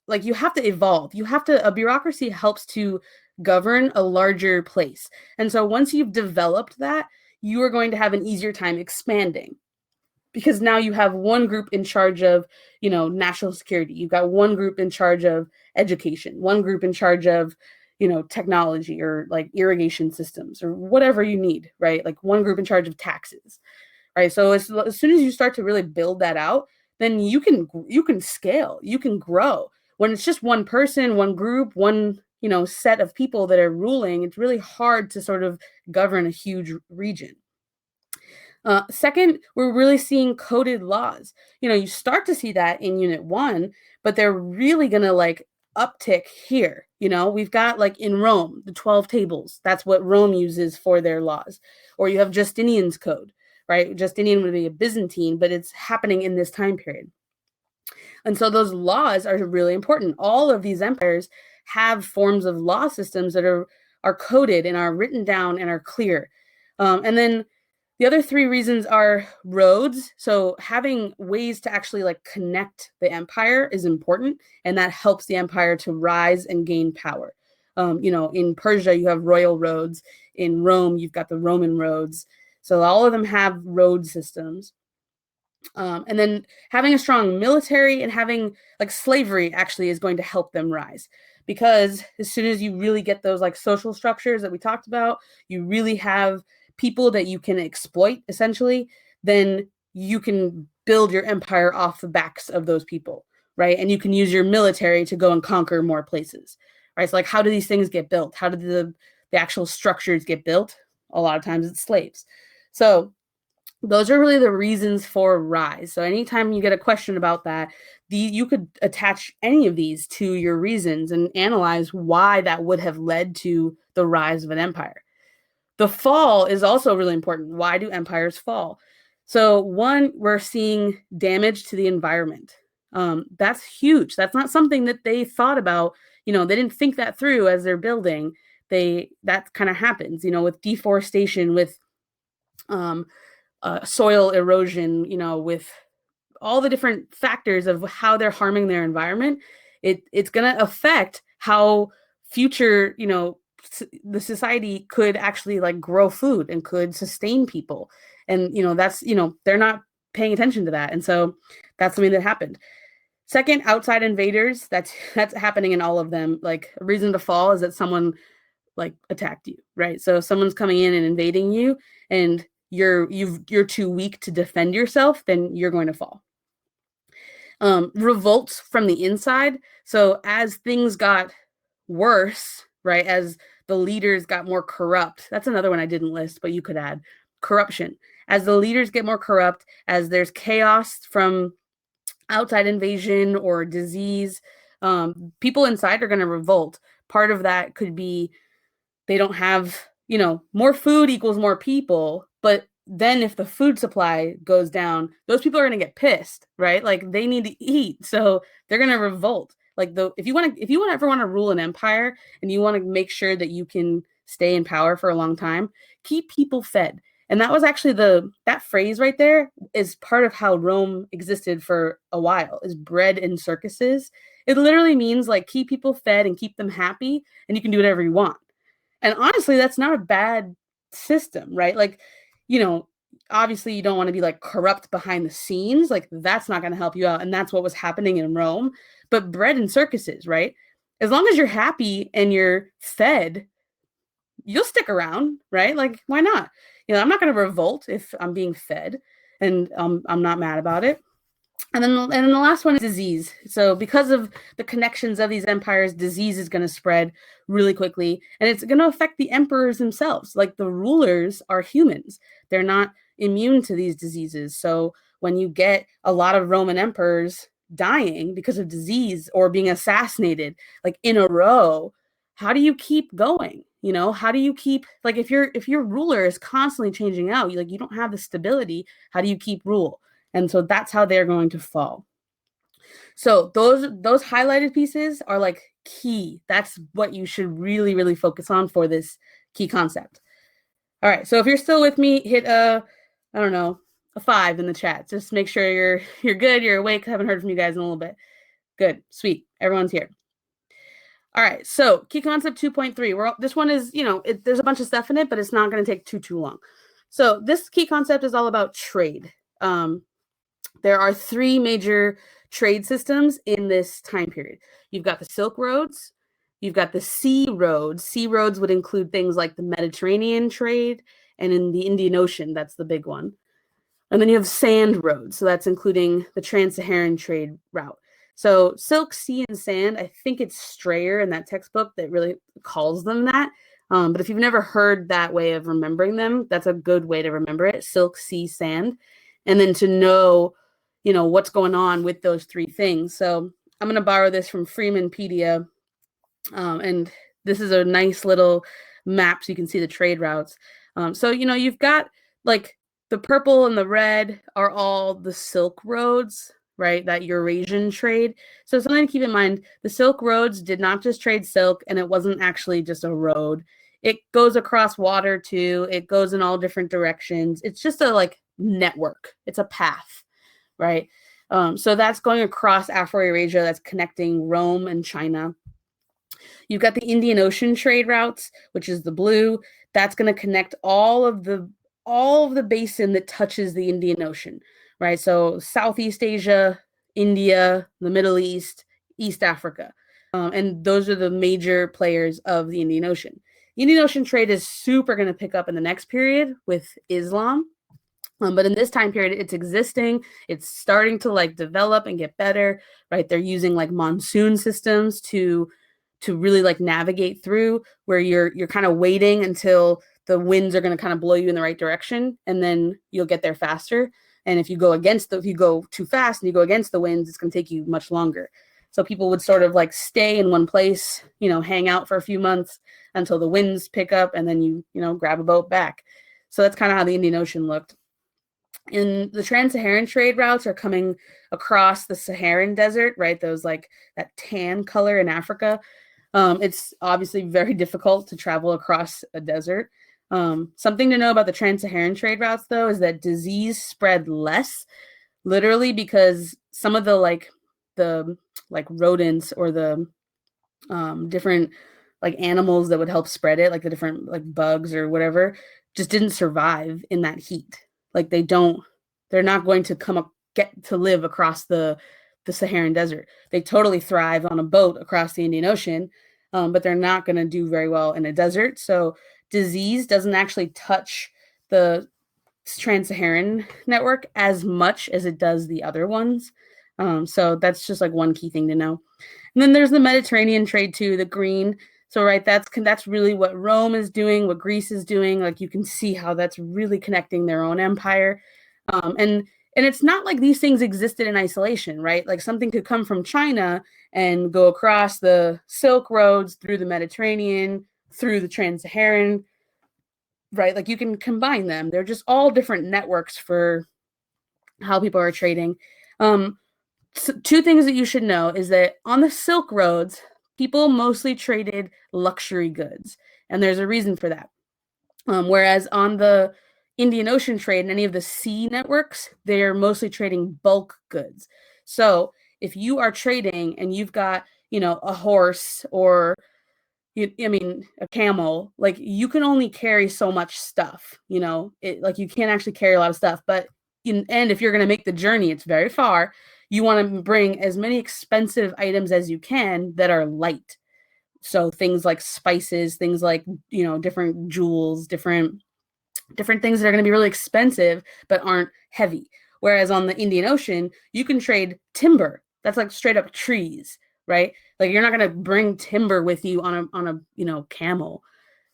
like you have to evolve. A bureaucracy helps to govern a larger place. And so once you've developed that, you are going to have an easier time expanding, because now you have one group in charge of, national security. You've got one group in charge of education, one group in charge of, technology or like irrigation systems or whatever you need, right? Like one group in charge of taxes, right? So as soon as you start to really build that out, then you can scale, you can grow. When it's just one person, one group, one, set of people that are ruling, it's really hard to sort of govern a huge region. Second, we're really seeing coded laws. You start to see that in Unit 1, but they're really going to like uptick here. We've got like in Rome, the 12 tables. That's what Rome uses for their laws. Or you have Justinian's code, right? Justinian would be a Byzantine, but it's happening in this time period. And so those laws are really important. All of these empires have forms of law systems that are coded and are written down and are clear. And then the other three reasons are roads. So having ways to actually like connect the empire is important, and that helps the empire to rise and gain power. In Persia, you have royal roads. In Rome, you've got the Roman roads. So all of them have road systems. And then having a strong military and having like slavery actually is going to help them rise, because as soon as you really get those like social structures that we talked about, you really have people that you can exploit essentially, then you can build your empire off the backs of those people, right? And you can use your military to go and conquer more places, right? So like, how do these things get built? How do the actual structures get built? A lot of times it's slaves. So those are really the reasons for rise. So anytime you get a question about that, you could attach any of these to your reasons and analyze why that would have led to the rise of an empire. The fall is also really important. Why do empires fall? So one, we're seeing damage to the environment. That's huge. That's not something that they thought about. They didn't think that through as they're building. That kind of happens, with deforestation, with soil erosion, with all the different factors of how they're harming their environment. It's going to affect how future, the society could actually like grow food and could sustain people. And, that's, they're not paying attention to that. And so that's something that happened. Second, outside invaders, that's happening in all of them. Like a reason to fall is that someone like attacked you, right? So if someone's coming in and invading you and you're too weak to defend yourself, then you're going to fall. Revolts from the inside. So as things got worse, right, as the leaders got more corrupt, that's another one I didn't list, but you could add corruption. As the leaders get more corrupt, as there's chaos from outside invasion or disease, people inside are going to revolt. Part of that could be they don't have, more food equals more people, but then if the food supply goes down, those people are going to get pissed, right? Like they need to eat, so they're going to revolt. Like if you ever want to rule an empire and you want to make sure that you can stay in power for a long time, keep people fed. And that was actually that phrase right there is part of how Rome existed for a while, is bread and circuses. It literally means like keep people fed and keep them happy, and you can do whatever you want. And honestly, that's not a bad system, right? Like, obviously you don't want to be like corrupt behind the scenes. Like that's not going to help you out. And that's what was happening in Rome. But bread and circuses, right? As long as you're happy and you're fed, you'll stick around, right? Like, why not? I'm not going to revolt if I'm being fed and I'm not mad about it. And then the last one is disease. So because of the connections of these empires, disease is going to spread really quickly, and it's going to affect the emperors themselves. Like the rulers are humans. They're not immune to these diseases. So when you get a lot of Roman emperors dying because of disease or being assassinated like in a row, how do you keep going? How do you keep, like, if your ruler is constantly changing out, you don't have the stability, how do you keep rule? And so that's how they're going to fall. So those highlighted pieces are like key. That's what you should really, really focus on for this key concept. All right. So if you're still with me, hit I don't know, a 5 in the chat. Just make sure you're good, you're awake. I haven't heard from you guys in a little bit. Good. Sweet. Everyone's here. All right. So key concept 2.3. This one is, there's a bunch of stuff in it, but it's not going to take too long. So this key concept is all about trade. There are 3 major trade systems in this time period. You've got the Silk Roads, you've got the Sea Roads. Sea Roads would include things like the Mediterranean trade, and in the Indian Ocean, that's the big one. And then you have Sand Roads, so that's including the Trans-Saharan trade route. So silk, sea, and sand, I think it's Strayer in that textbook that really calls them that. But if you've never heard that way of remembering them, that's a good way to remember it. Silk, sea, sand. And then to know what's going on with those 3 things. So I'm going to borrow this from Freemanpedia. And this is a nice little map so you can see the trade routes. So, you've got like the purple and the red are all the Silk Roads, right? That Eurasian trade. So something to keep in mind, the Silk Roads did not just trade silk, and it wasn't actually just a road. It goes across water too. It goes in all different directions. It's just a network. It's a path, right? So that's going across Afro-Eurasia. That's connecting Rome and China. You've got the Indian Ocean trade routes, which is the blue. That's going to connect all of the basin that touches the Indian Ocean, right? So Southeast Asia, India, the Middle East, East Africa. And those are the major players of the Indian Ocean. The Indian Ocean trade is super going to pick up in the next period with Islam. But in this time period, it's existing. It's starting to develop and get better, right? They're using monsoon systems to really navigate through, where you're kind of waiting until the winds are going to kind of blow you in the right direction, and then you'll get there faster. And if you go too fast and you go against the winds, it's going to take you much longer. So people would sort of stay in one place, hang out for a few months until the winds pick up, and then you grab a boat back. So that's kind of how the Indian Ocean looked. And the Trans-Saharan trade routes are coming across the Saharan desert, right? Those that tan color in Africa. It's obviously very difficult to travel across a desert. Something to know about the Trans-Saharan trade routes, though, is that disease spread less, literally because some of the rodents or the different animals that would help spread it, the different bugs or whatever, just didn't survive in that heat. They're not going to get to live across the Saharan desert. They totally thrive on a boat across the Indian Ocean, but they're not going to do very well in a desert. So disease doesn't actually touch the Trans-Saharan network as much as it does the other ones. So that's just one key thing to know. And then there's the Mediterranean trade too, the green. So right, that's really what Rome is doing, what Greece is doing. You can see how that's really connecting their own empire. And it's not like these things existed in isolation, right? Something could come from China and go across the Silk Roads through the Mediterranean, through the Trans-Saharan, right? You can combine them. They're just all different networks for how people are trading. So 2 things that you should know is that on the Silk Roads, people mostly traded luxury goods, and there's a reason for that. Whereas on the Indian Ocean trade and any of the sea networks, they're mostly trading bulk goods. So if you are trading and you've got, a horse or, a camel, you can only carry so much stuff, you can't actually carry a lot of stuff. But and if you're going to make the journey, it's very far. You want to bring as many expensive items as you can that are light. So things like spices, things like, different jewels, different things that are going to be really expensive but aren't heavy. Whereas on the Indian Ocean, you can trade timber. That's like straight up trees, right? Like you're not going to bring timber with you on a camel.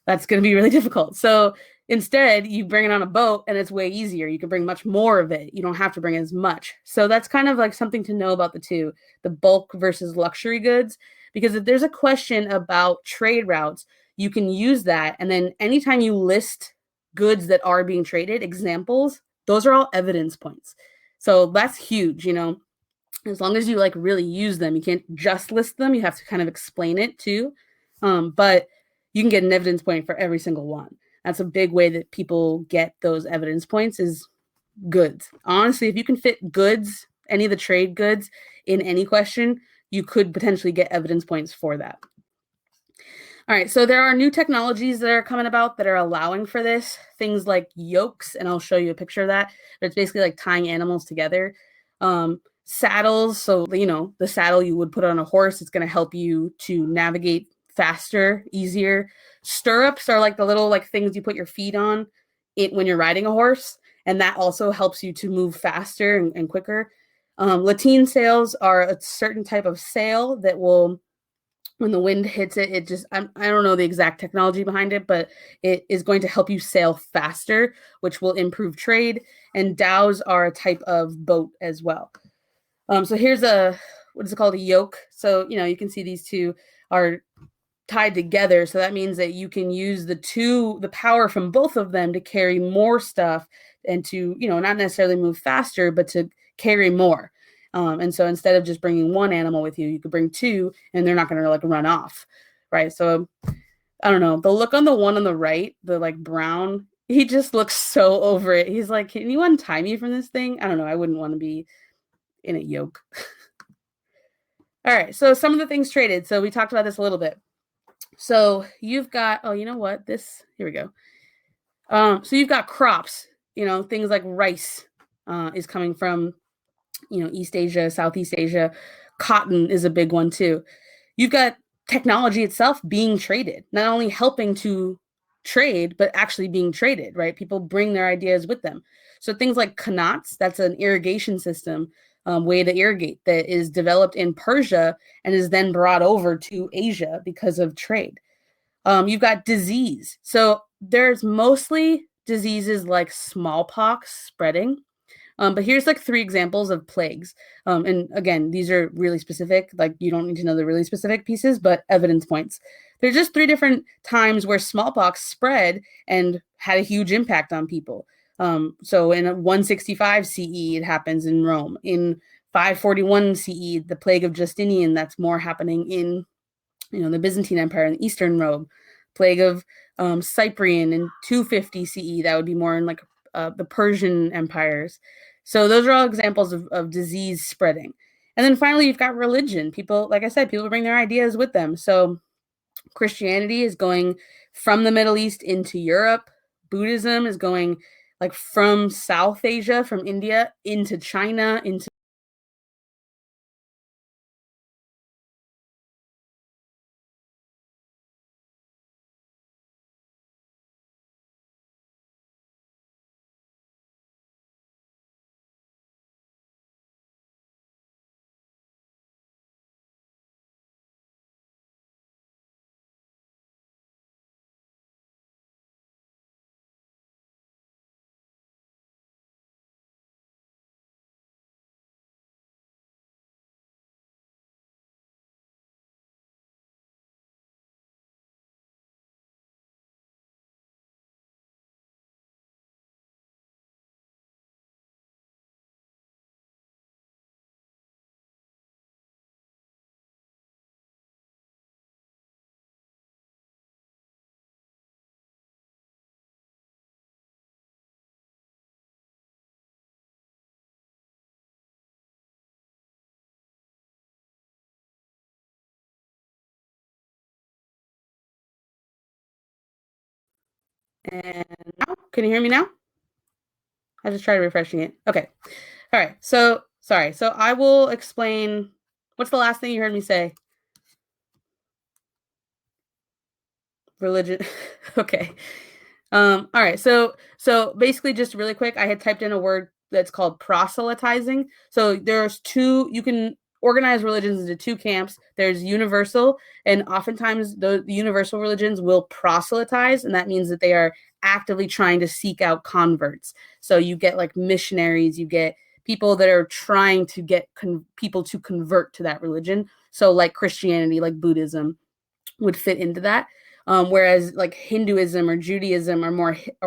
That's going to be really difficult. So instead, you bring it on a boat and it's way easier. You can bring much more of it. You don't have to bring as much. So that's kind of like something to know about the two, the bulk versus luxury goods. Because if there's a question about trade routes, you can use that. And then anytime you list goods that are being traded, examples, those are all evidence points. So that's huge, as long as you like really use them. You can't just list them. You have to kind of explain it too. But you can get an evidence point for every single one. That's a big way that people get those evidence points is goods. Honestly, if you can fit goods, any of the trade goods in any question, you could potentially get evidence points for that. All right, so there are new technologies that are coming about that are allowing for this. Things like yokes, and I'll show you a picture of that. But it's basically like tying animals together. Saddles, so the saddle you would put on a horse, it's going to help you to navigate faster, easier. Stirrups are like the little like things you put your feet on when you're riding a horse, and that also helps you to move faster and quicker. Lateen sails are a certain type of sail that will, when the wind hits it, it just, I don't know the exact technology behind it, but it is going to help you sail faster, which will improve trade. And dhows are a type of boat as well. So here's what is it called? A yoke. So, you can see these two are tied together. So that means that you can use the power from both of them to carry more stuff and to, not necessarily move faster, but to carry more. And so instead of just bringing one animal with you, you could bring two and they're not going to like run off. Right. So I don't know. The look on the one on the right, the like brown, he just looks so over it. He's like, can you untie me from this thing? I don't know. I wouldn't want to be in a yoke. All right. So some of the things traded. So we talked about this a little bit. So you've got, oh, you know what? Here we go. So you've got crops, things like rice is coming from, East Asia, Southeast Asia. Cotton is a big one too. You've got technology itself being traded, not only helping to trade, but actually being traded, right? People bring their ideas with them. So things like qanats, that's an irrigation system, way to irrigate that is developed in Persia and is then brought over to Asia because of trade. You've got disease. So there's mostly diseases like smallpox spreading. But here's like 3 examples of plagues. And again, these are really specific. Like you don't need to know the really specific pieces, but evidence points. There's just 3 different times where smallpox spread and had a huge impact on people. So in 165 CE, it happens in Rome. In 541 CE, the plague of Justinian, that's more happening in the Byzantine Empire and Eastern Rome. Plague of Cyprian in 250 CE, that would be more in like the Persian empires. So those are all examples of disease spreading. And then finally, you've got religion. People, like I said, people bring their ideas with them. So Christianity is going from the Middle East into Europe. Buddhism is going like from South Asia, from India into China, into and now, can you hear me now? I just tried refreshing it. Okay. All right. So sorry. So I will explain. What's the last thing you heard me say? Religion. Okay. All right. So basically, just really quick, I had typed in a word that's called proselytizing. So there's two, you can organize religions into two camps. There's universal, and oftentimes the universal religions will proselytize, and that means that they are actively trying to seek out converts. So you get like missionaries, you get people that are trying to get people to convert to that religion. So like Christianity, like Buddhism would fit into that. Whereas like Hinduism or Judaism are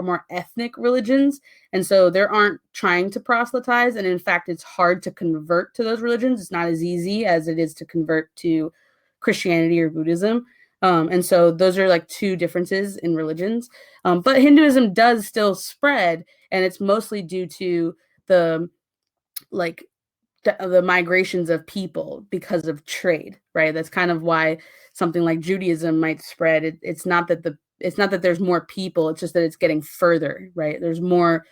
more ethnic religions, and so they aren't trying to proselytize. And in fact, it's hard to convert to those religions. It's not as easy as it is to convert to Christianity or Buddhism. And so those are like two differences in religions. But Hinduism does still spread, and it's mostly due to the like the migrations of people because of trade, right? That's kind of why something like Judaism might spread. It's not that there's more people, it's just that it's getting further, right? There's more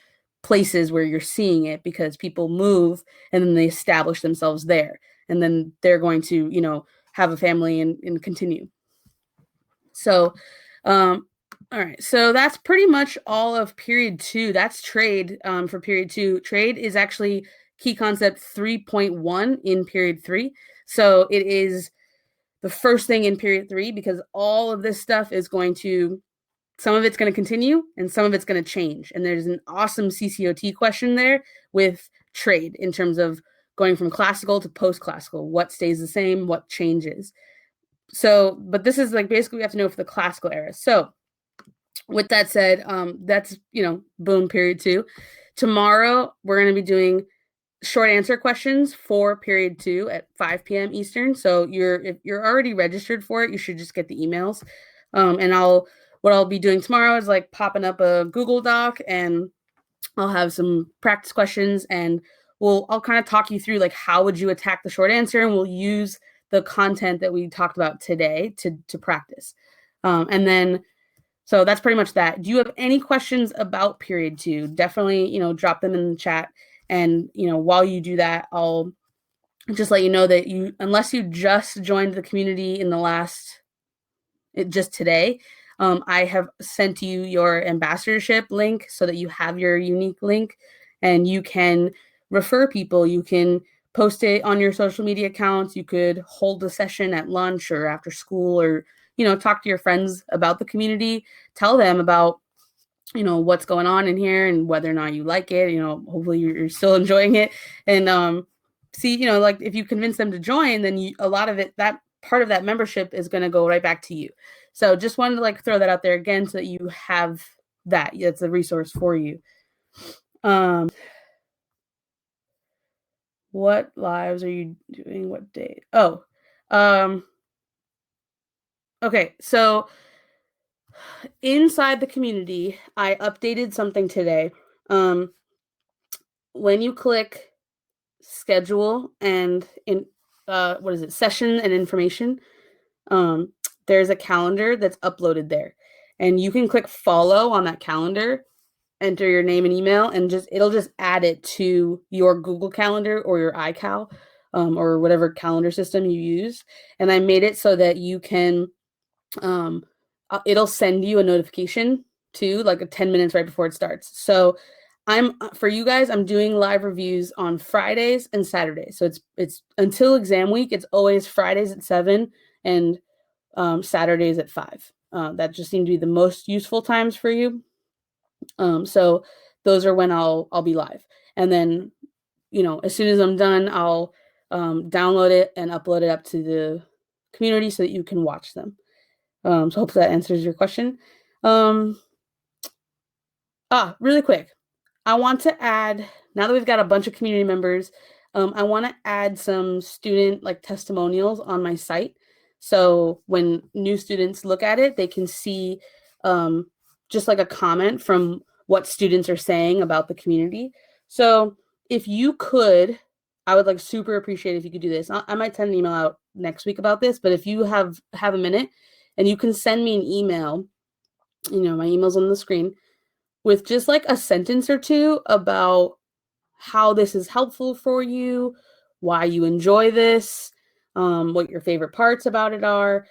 places where you're seeing it because people move and then they establish themselves there, and then they're going to, have a family and continue. So all right, so that's pretty much all of period 2. That's trade for period 2. Trade is actually key concept 3.1 in period 3. So it is the first thing in period 3 because all of this stuff is some of it's going to continue and some of it's going to change. And there's an awesome CCOT question there with trade in terms of going from classical to post-classical. What stays the same? What changes? So, but this is like basically we have to know for the classical era. So with that said, that's, boom, period 2. Tomorrow, we're going to be doing short answer questions for period 2 at 5 p.m. Eastern. So if you're already registered for it, you should just get the emails. And what I'll be doing tomorrow is like popping up a Google Doc, and I'll have some practice questions, and I'll kind of talk you through like how would you attack the short answer, and we'll use the content that we talked about today to practice. And then so that's pretty much that. Do you have any questions about period 2? Definitely, drop them in the chat. And, while you do that, I'll just let you know that unless you just joined the community in just today, I have sent you your ambassadorship link so that you have your unique link and you can refer people. You can post it on your social media accounts. You could hold a session at lunch or after school, or talk to your friends about the community, tell them about, what's going on in here and whether or not you like it, hopefully you're still enjoying it. And see, like if you convince them to join, then a lot of it, that part of that membership is going to go right back to you. So just wanted to like throw that out there again so that you have that. It's a resource for you. What lives are you doing? What day? Oh, okay. So inside the community, I updated something today. When you click schedule and session and information, there's a calendar that's uploaded there, and you can click follow on that calendar, enter your name and email, and it'll just add it to your Google Calendar or your iCal, or whatever calendar system you use. And I made it so that you can it'll send you a notification too, like 10 minutes right before it starts. So for you guys, I'm doing live reviews on Fridays and Saturdays. So it's until exam week, it's always Fridays at 7 and Saturdays at 5. That just seem to be the most useful times for you. So those are when I'll be live. And then, as soon as I'm done, I'll download it and upload it up to the community so that you can watch them. So hopefully that answers your question. Really quick. I want to add, now that we've got a bunch of community members, I want to add some student like testimonials on my site. So when new students look at it, they can see just like a comment from what students are saying about the community. So if you could, I would like super appreciate if you could do this. I might send an email out next week about this, but if you have a minute and you can send me an email, my email's on the screen, with just like a sentence or two about how this is helpful for you, why you enjoy this, what your favorite parts about it are,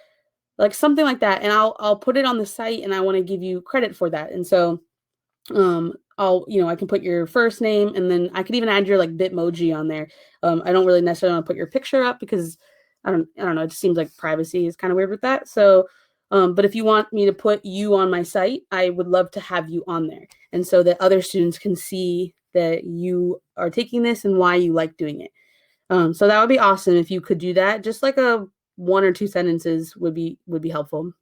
like something like that. And I'll put it on the site, and I want to give you credit for that. And so I can put your first name, and then I could even add your like Bitmoji on there. I don't really necessarily want to put your picture up because I don't know. It just seems like privacy is kind of weird with that. So, but if you want me to put you on my site, I would love to have you on there. And so that other students can see that you are taking this and why you like doing it. So that would be awesome if you could do that. Just like a 1 or 2 sentences would be helpful.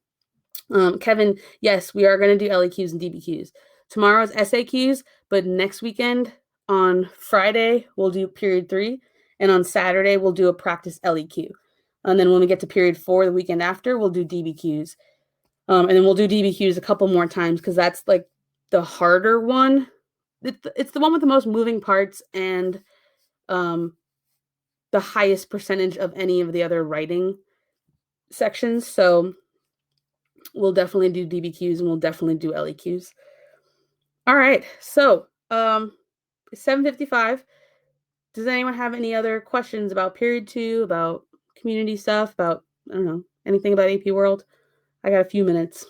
Kevin, yes, we are going to do LEQs and DBQs. Tomorrow's SAQs, but next weekend on Friday, we'll do period 3. And on Saturday, we'll do a practice LEQ. And then when we get to period 4, the weekend after, we'll do DBQs. And then we'll do DBQs a couple more times because that's like the harder one. It's the one with the most moving parts and the highest percentage of any of the other writing sections. So we'll definitely do DBQs and we'll definitely do LEQs. All right. So 7:55. Does anyone have any other questions about period 2, about community stuff, about, I don't know, anything about AP World? I got a few minutes.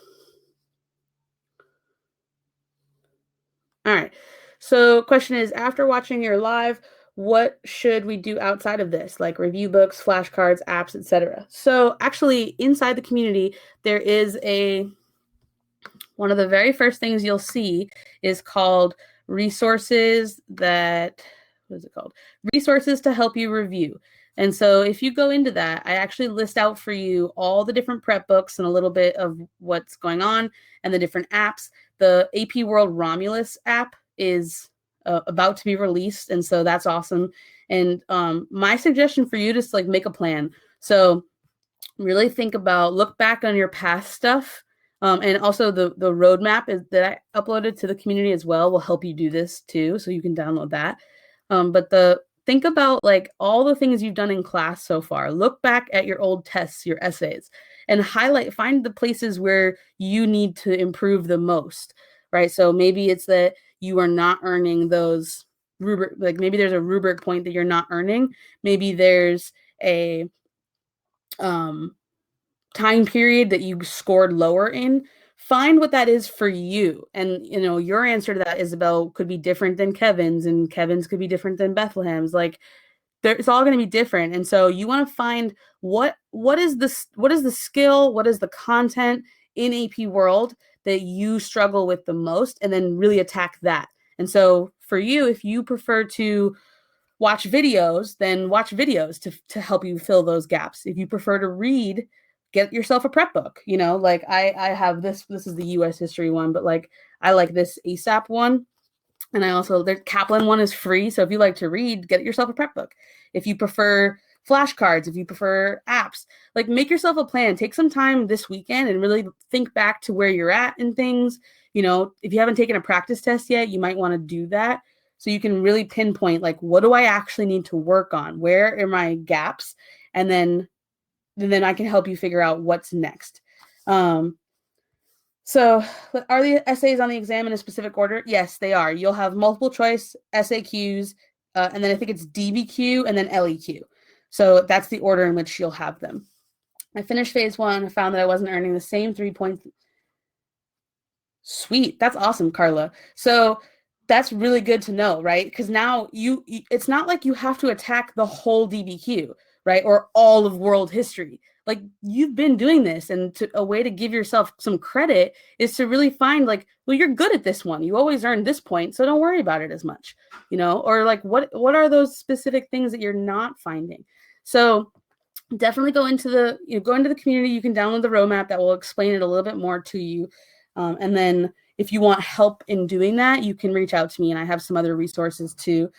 All right. So question is, after watching your live, what should we do outside of this, like review books, flashcards, apps, etc.? So actually, inside the community, there is one of the very first things you'll see is called resources that, what is it called? Resources to help you review. And so if you go into that, I actually list out for you all the different prep books and a little bit of what's going on and the different apps. The AP World Romulus app is about to be released, and so that's awesome. And my suggestion for you is to like make a plan. So really think about, look back on your past stuff. And also the roadmap that I uploaded to the community as well will help you do this too. So you can download that. But think about like all the things you've done in class so far. Look back at your old tests, your essays, and find the places where you need to improve the most, right? So maybe it's that you are not earning those rubric, like maybe there's a rubric point that you're not earning. Maybe there's a time period that you scored lower in. Find what that is for you. And, your answer to that, Isabel, could be different than Kevin's, and Kevin's could be different than Bethlehem's. Like, it's all going to be different. And so you want to find what is the skill, what is the content in AP World that you struggle with the most, and then really attack that. And so for you, if you prefer to watch videos, then watch videos to help you fill those gaps. If you prefer to read, get yourself a prep book. Like I have this is the US history one, but like I like this ASAP one. And I also, the Kaplan one is free. So if you like to read, get yourself a prep book. If you prefer flashcards, if you prefer apps, like make yourself a plan. Take some time this weekend and really think back to where you're at and things. If you haven't taken a practice test yet, you might want to do that. So you can really pinpoint, like, what do I actually need to work on? Where are my gaps? And then I can help you figure out what's next. So are the essays on the exam in a specific order? Yes, they are. You'll have multiple choice SAQs, and then I think it's DBQ and then LEQ. So that's the order in which you'll have them. I finished phase 1. I found that I wasn't earning the same 3 points. Sweet. That's awesome, Carla. So that's really good to know, right? Because now it's not like you have to attack the whole DBQ, right? Or all of world history. Like, you've been doing this, and a way to give yourself some credit is to really find, like, well, you're good at this one. You always earned this point, so don't worry about it as much, or like, what are those specific things that you're not finding? So definitely go into the community. You can download the roadmap that will explain it a little bit more to you. And then if you want help in doing that, you can reach out to me, and I have some other resources too.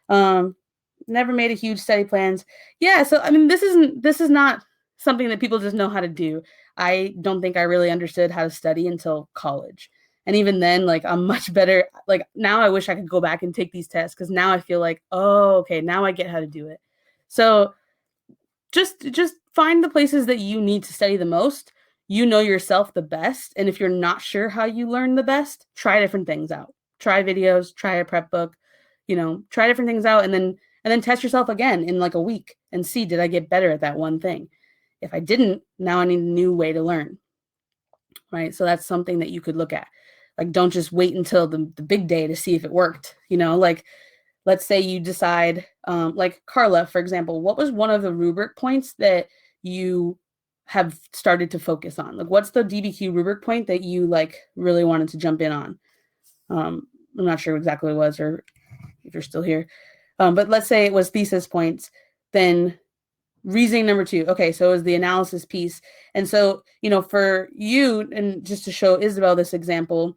Never made a huge study plans. Yeah. So, I mean, this is not something that people just know how to do. I don't think I really understood how to study until college. And even then, like, I'm much better. Like, now I wish I could go back and take these tests, because now I feel like, oh, okay, now I get how to do it. So just find the places that you need to study the most. You know yourself the best. And if you're not sure how you learn the best, try different things out. Try videos, try a prep book, try different things out, and then test yourself again in like a week and see, did I get better at that one thing? If I didn't, now I need a new way to learn, right? So that's something that you could look at. Like, don't just wait until the big day to see if it worked. Like, let's say you decide, like Carla, for example, what was one of the rubric points that you have started to focus on? Like, what's the DBQ rubric point that you like really wanted to jump in on? I'm not sure exactly what it was, or if you're still here. But let's say it was thesis points, then reasoning number 2. Okay, so it was the analysis piece. And so, for you, and just to show Isabel this example,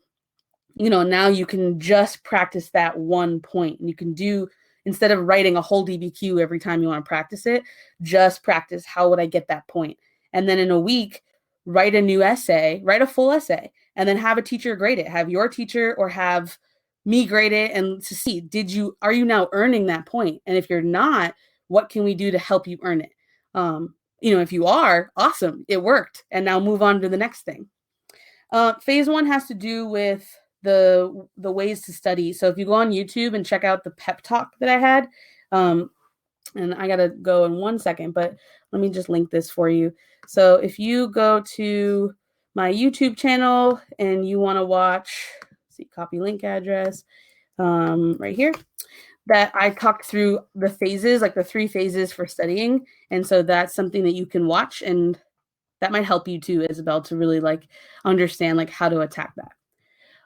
now you can just practice that one point. And you can do, instead of writing a whole DBQ every time you want to practice it, just practice, how would I get that point? And then in a week, write a new essay, write a full essay, and then have a teacher grade it. Have your teacher or have me grade it, and to see, are you now earning that point? And if you're not, what can we do to help you earn it? If you are, awesome, it worked. And now move on to the next thing. Phase 1 has to do with the ways to study. So if you go on YouTube and check out the pep talk that I had, and I gotta go in 1 second, but let me just link this for you. So if you go to my YouTube channel and you want to watch, see, copy link address, right here, that I talked through the phases, like the 3 phases for studying. And so that's something that you can watch, and that might help you too, Isabel, to really like understand like how to attack that.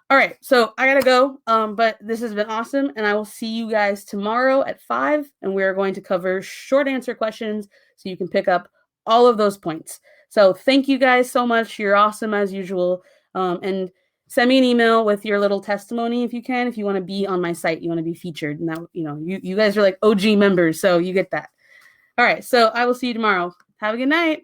All right, so I gotta go, but this has been awesome, and I will see you guys tomorrow at 5, and we're going to cover short answer questions so you can pick up all of those points. So thank you guys so much. You're awesome as usual, and send me an email with your little testimony if you can, if you want to be on my site, you want to be featured. And that, you guys are like OG members, so you get that. All right, so I will see you tomorrow. Have a good night.